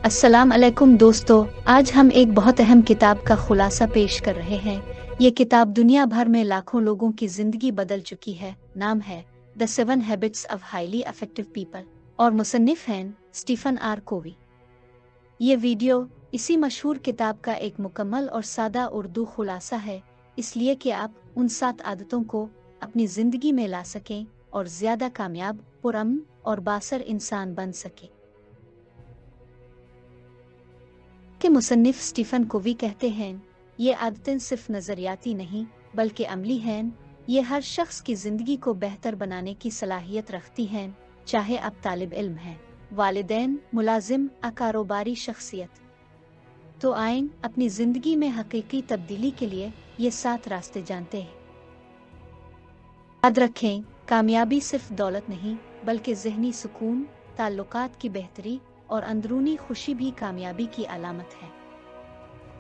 अस्सलाम अलैकुम दोस्तों, आज हम एक बहुत अहम किताब का खुलासा पेश कर रहे हैं। ये किताब दुनिया भर में लाखों लोगों की जिंदगी बदल चुकी है। नाम है the 7 habits of highly effective people और मुसन्निफ हैं स्टीफन आर कोवी। ये वीडियो इसी मशहूर किताब का एक मुकम्मल और सादा उर्दू खुलासा है, इसलिए कि आप उन 7 आदतों को अपनी जिंदगी में ला सकें और ज्यादा कामयाब, पुरअमन और बासर इंसान बन सकें। के मुसन्निफ स्टीफन कोवी कहते हैं, ये आदतें सिर्फ नज़रियाती नहीं बल्कि अमली हैं। ये हर शख्स की ज़िंदगी को बेहतर बनाने की सलाहियत रखती हैं, चाहे आप तालिब इल्म हैं, वालिदैन, मुलाजिम या कारोबारी शख्सियत। तो आएं अपनी ज़िंदगी में हकीकी तब्दीली के लिए ये 7 रास्ते जानते हैं। याद रखें, कामयाबी सिर्फ दौलत नहीं बल्कि ज़हनी सुकून, ताल्लुकात की बेहतरी और अंदरूनी खुशी भी कामयाबी की अलामत है।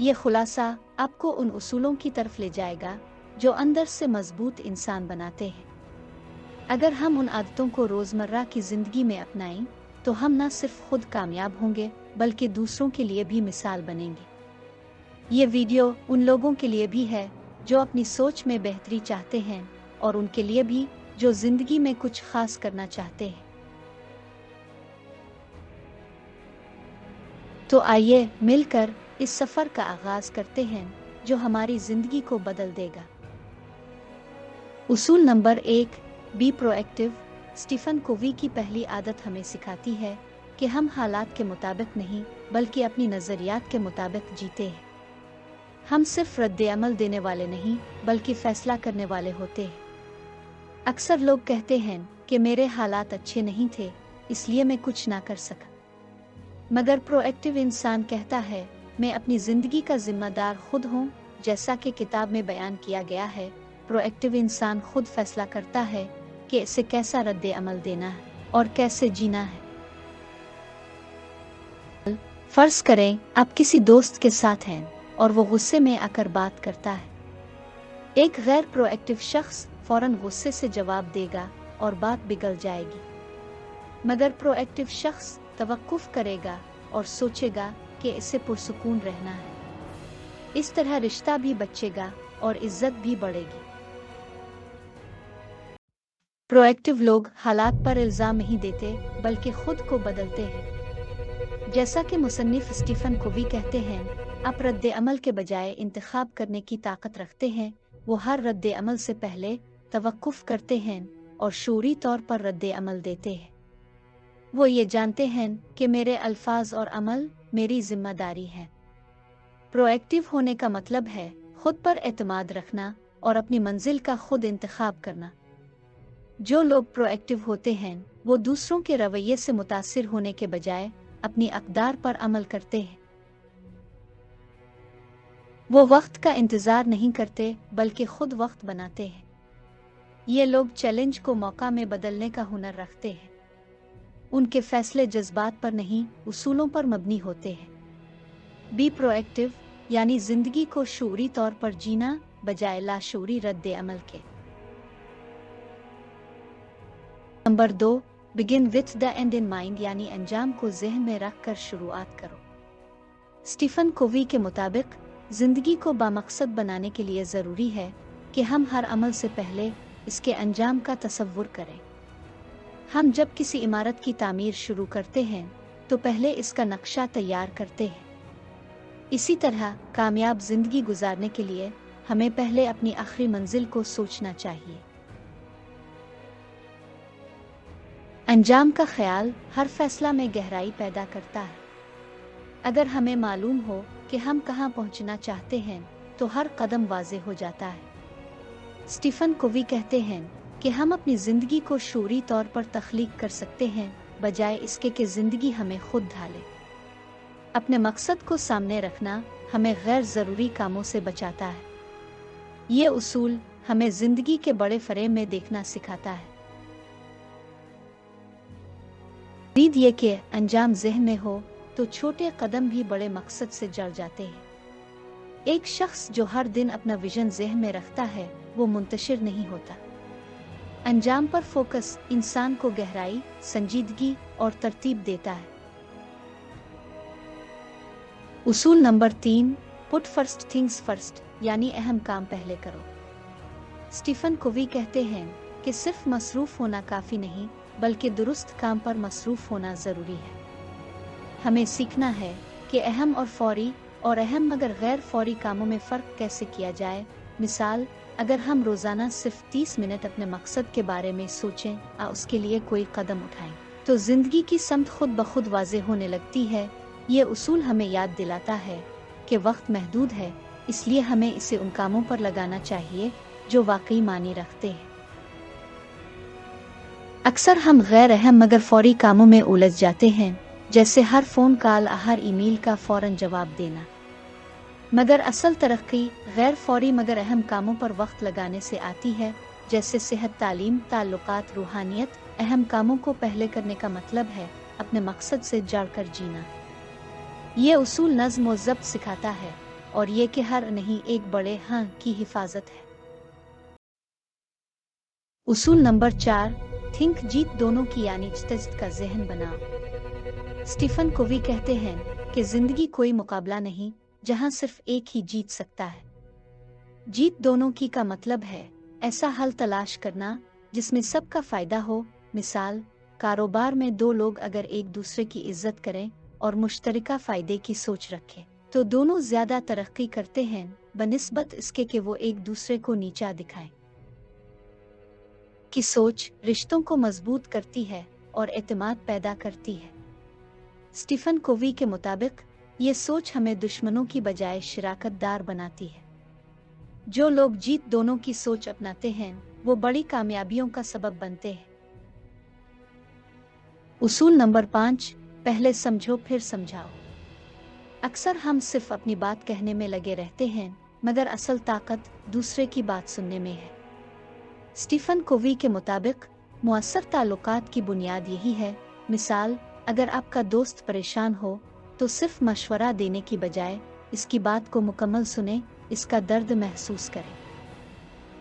ये खुलासा आपको उन उसूलों की तरफ ले जाएगा जो अंदर से मजबूत इंसान बनाते हैं। अगर हम उन आदतों को रोज़मर्रा की ज़िंदगी में अपनाएं तो हम न सिर्फ खुद कामयाब होंगे बल्कि दूसरों के लिए भी मिसाल बनेंगे। ये वीडियो उन लोगों के लिए भी है जो अपनी सोच में बेहतरी चाहते हैं और उनके लिए भी जो ज़िंदगी में कुछ खास करना चाहते हैं। तो आइए मिलकर इस सफ़र का आगाज करते हैं जो हमारी ज़िंदगी को बदल देगा। उसूल number 1, be proactive. Stephen Covey की पहली आदत हमें सिखाती है कि हम हालात के मुताबिक नहीं बल्कि अपनी नज़रियात के मुताबिक जीते हैं। हम सिर्फ रद्द-ए-अमल देने वाले नहीं बल्कि फ़ैसला करने वाले होते हैं। अक्सर लोग कहते हैं कि मेरे हालात अच्छे नहीं थे इसलिए मैं कुछ ना कर सका, मगर प्रोएक्टिव इंसान कहता है, मैं अपनी ज़िंदगी का जिम्मेदार खुद हूँ। जैसा कि किताब में बयान किया गया है, प्रोएक्टिव इंसान खुद फैसला करता है कि इसे कैसा रद्द अमल देना है और कैसे जीना है। फर्ज करें आप किसी दोस्त के साथ हैं और वो गुस्से में आकर बात करता है। एक गैर प्रोएक्टिव शख्स फौरन गुस्से से जवाब देगा और बात बिगड़ जाएगी, मगर प्रोएक्टिव शख्स तवक्कुफ करेगा और सोचेगा कि इसे पुरसुकून रहना है। इस तरह रिश्ता भी बचेगा और इज्जत भी बढ़ेगी। प्रोएक्टिव लोग हालात पर इल्जाम नहीं देते बल्कि खुद को बदलते हैं। जैसा कि मुसन्निफ स्टीफन कोवी कहते हैं, आप रद्द अमल के बजाय इंतखाब करने की ताकत रखते हैं। वो हर रद्द अमल से पहले तवक्कुफ करते हैं और शऊरी तौर पर रद्द अमल देते हैं। वो ये जानते हैं कि मेरे अल्फाज और अमल मेरी जिम्मेदारी है। प्रोएक्टिव होने का मतलब है खुद पर एतमाद रखना और अपनी मंजिल का खुद इंतखाब करना। जो लोग प्रोएक्टिव होते हैं वो दूसरों के रवैये से मुतासिर होने के बजाय अपनी अक़दार पर अमल करते हैं। वो वक्त का इंतज़ार नहीं करते बल्कि खुद वक्त बनाते हैं। ये लोग चैलेंज को मौका में बदलने का हुनर रखते हैं। उनके फैसले जज्बात पर नहीं, उसूलों पर मबनी होते हैं। बी प्रोएक्टिव यानी जिंदगी को शऊरी तौर पर जीना बजाय लाशऊरी रद्द अमल के। Number 2, begin with the and in mind यानी अंजाम को ज़हन में रख कर शुरुआत करो। स्टीफन कोवी के मुताबिक जिंदगी को बामकसद बनाने के लिए ज़रूरी है कि हम हर अमल से पहले इसके अंजाम का तसव्वुर करें। हम जब किसी इमारत की तामीर शुरू करते हैं तो पहले इसका नक्शा तैयार करते हैं। इसी तरह कामयाब जिंदगी गुजारने के लिए हमें पहले अपनी आखिरी मंजिल को सोचना चाहिए। अंजाम का ख्याल हर फैसला में गहराई पैदा करता है। अगर हमें मालूम हो कि हम कहाँ पहुँचना चाहते हैं तो हर कदम वाज़ेह हो जाता है। स्टीफन कोवी कहते हैं कि हम अपनी ज़िंदगी को शऊरी तौर पर तख्लीक कर सकते हैं बजाय इसके कि ज़िंदगी हमें खुद ढाले। अपने मकसद को सामने रखना हमें गैर ज़रूरी कामों से बचाता है। ये उसूल हमें ज़िंदगी के बड़े फ्रेम में देखना सिखाता है। उम्मीद ये कि अंजाम ज़हन में हो तो छोटे कदम भी बड़े मकसद से जड़ जाते हैं। एक शख्स जो हर दिन अपना विजन ज़हन में रखता है वो मुंतशिर नहीं होता। अंजाम पर फोकस इंसान को गहराई, संजीदगी और तरतीब देता है। उसूल number 3, put first things first, यानी अहम काम पहले करो। स्टीफन कोवी कहते हैं कि सिर्फ मसरूफ होना काफ़ी नहीं, बल्कि दुरुस्त काम पर मसरूफ होना ज़रूरी है। हमें सीखना है कि अहम और फौरी और अहम मगर गैर फौरी कामों में फ़र्क कैसे किया जाए। मिसाल, अगर हम रोज़ाना सिर्फ 30 मिनट अपने मकसद के बारे में सोचें और उसके लिए कोई कदम उठाएं, तो ज़िंदगी की समत खुद ब खुद वाज़ेह होने लगती है। ये उसूल हमें याद दिलाता है कि वक्त महदूद है, इसलिए हमें इसे उन कामों पर लगाना चाहिए जो वाकई मानी रखते हैं। अक्सर हम गैर अहम मगर फौरी कामों में उलझ जाते हैं, जैसे हर फ़ोन कॉल, हर ईमेल का फ़ौरन जवाब देना। मगर असल तरक्की गैर फौरी मगर अहम कामों पर वक्त लगाने से आती है, जैसे सेहत, तालीम, ताल्लुकात, रूहानियत। अहम कामों को पहले करने का मतलब है अपने मकसद से जुड़कर जीना। ये उसूल नज़्म व ज़ब्त सिखाता है और ये कि हर नहीं एक बड़े हाँ की हिफाजत है। उसूल नंबर 4, थिंक जीत दोनों की, यानी जिद्द का ज़हन बनाओ। स्टीफन कोवी कहते हैं कि ज़िंदगी कोई मुकाबला नहीं जहां सिर्फ एक ही जीत सकता है। जीत दोनों की का मतलब है ऐसा हल तलाश करना जिसमें सबका फायदा हो। मिसाल, कारोबार में दो लोग अगर एक दूसरे की इज्जत करें और मुश्तरका फायदे की सोच रखें, तो दोनों ज्यादा तरक्की करते हैं बनिस्बत इसके कि वो एक दूसरे को नीचा दिखाएं। की सोच रिश्तों को मजबूत करती है और एतमाद पैदा करती है। स्टीफन कोवी के मुताबिक ये सोच हमें दुश्मनों की बजाय शिराकतदार बनाती है। जो लोग जीत दोनों की सोच अपनाते हैं वो बड़ी कामयाबियों का सबब बनते हैं। उसूल नंबर 5, पहले समझो फिर समझाओ। अक्सर हम सिर्फ अपनी बात कहने में लगे रहते हैं, मगर असल ताकत दूसरे की बात सुनने में है। स्टीफन कोवी के मुताबिक मुअस्सर ताल्लुकात की बुनियाद यही है। मिसाल, अगर आपका दोस्त परेशान हो तो सिर्फ मशवरा देने की बजाय इसकी बात को मुकम्मल सुने, इसका दर्द महसूस करें।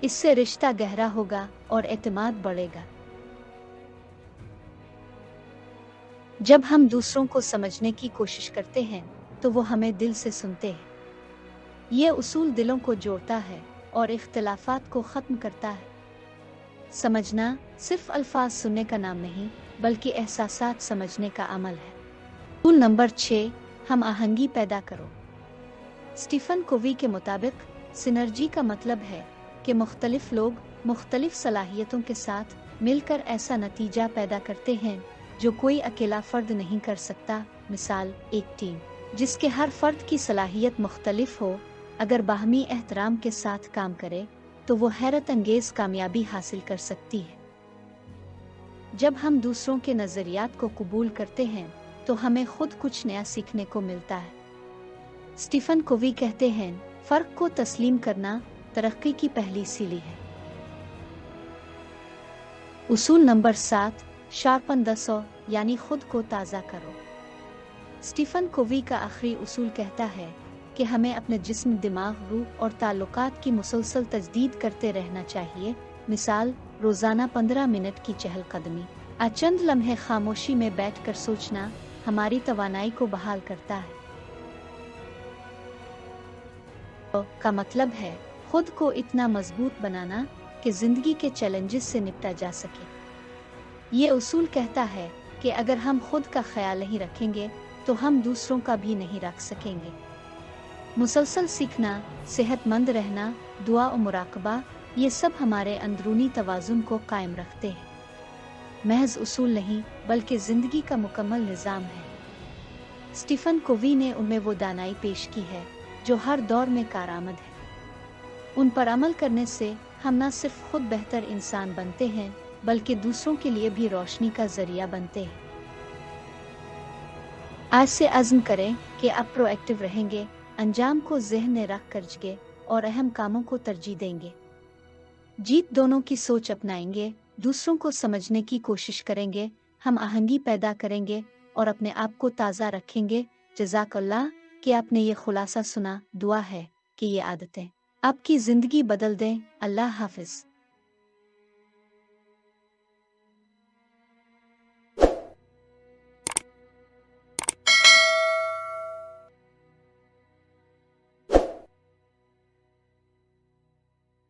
इससे रिश्ता गहरा होगा और एतमाद बढ़ेगा। जब हम दूसरों को समझने की कोशिश करते हैं तो वो हमें दिल से सुनते हैं। ये उसूल दिलों को जोड़ता है और इख्तिलाफात को ख़त्म करता है। समझना सिर्फ अल्फाज सुनने का नाम नहीं, बल्कि एहसासात समझने का अमल है। उसूल नंबर 6, हम आहंगी पैदा करो। स्टीफन कोवी के मुताबिक सिनर्जी का मतलब है कि मुख्तलिफ लोग मुख्तलिफ सलाहियतों के साथ मिलकर ऐसा नतीजा पैदा करते हैं जो कोई अकेला फ़र्द नहीं कर सकता। मिसाल, एक टीम जिसके हर फ़र्द की सलाहियत मुख्तलिफ हो, अगर बाहमी एहतराम के साथ काम करे तो वो हैरत अंगेज़ कामयाबी हासिल कर सकती है। जब हम दूसरों के नज़रियात को कबूल करते हैं तो हमें खुद कुछ नया सीखने को मिलता है। स्टीफन कोवी कहते हैं, फ़र्क को तस्लीम करना तरक्की की पहली सीढ़ी है। उसूल नंबर 7, शार्पन द सॉ, यानी खुद को ताज़ा करो। स्टीफन कोवी का आखिरी उसूल कहता है कि हमें अपने जिस्म, दिमाग, रूह और ताल्लुकात की मुसलसल तजदीद करते रहना चाहिए। मिसाल, रोज़ाना 15 मिनट की चहलकदमी, चंद लम्हे खामोशी में बैठकर सोचना हमारी तवानाई को बहाल करता है। का मतलब है खुद को इतना मजबूत बनाना कि जिंदगी के चैलेंजेस से निपटा जा सके। ये उसूल कहता है कि अगर हम खुद का ख्याल नहीं रखेंगे तो हम दूसरों का भी नहीं रख सकेंगे। मुसलसल सीखना, सेहतमंद रहना, दुआ और मुराकबा, ये सब हमारे अंदरूनी तवाज़ुन को कायम रखते हैं। महज उसूल नहीं बल्कि ज़िंदगी का मुकम्मल निज़ाम है। स्टीफन कोवी ने उनमें वो दानाई पेश की है जो हर दौर में कारआमद है। उन पर अमल करने से हम न सिर्फ खुद बेहतर इंसान बनते हैं बल्कि दूसरों के लिए भी रोशनी का जरिया बनते हैं। आज से अज़्म करें कि आप प्रोएक्टिव रहेंगे, अंजाम को ज़हन में रख कर और अहम कामों को तरजीह देंगे। जीत दोनों की सोच अपनाएंगे, दूसरों को समझने की कोशिश करेंगे, हम आहंगी पैदा करेंगे और अपने आप को ताज़ा रखेंगे। जज़ाकल्लाह कि आपने ये खुलासा सुना। दुआ है कि ये आदतें आपकी ज़िंदगी बदल दें। अल्लाह हाफ़िज़।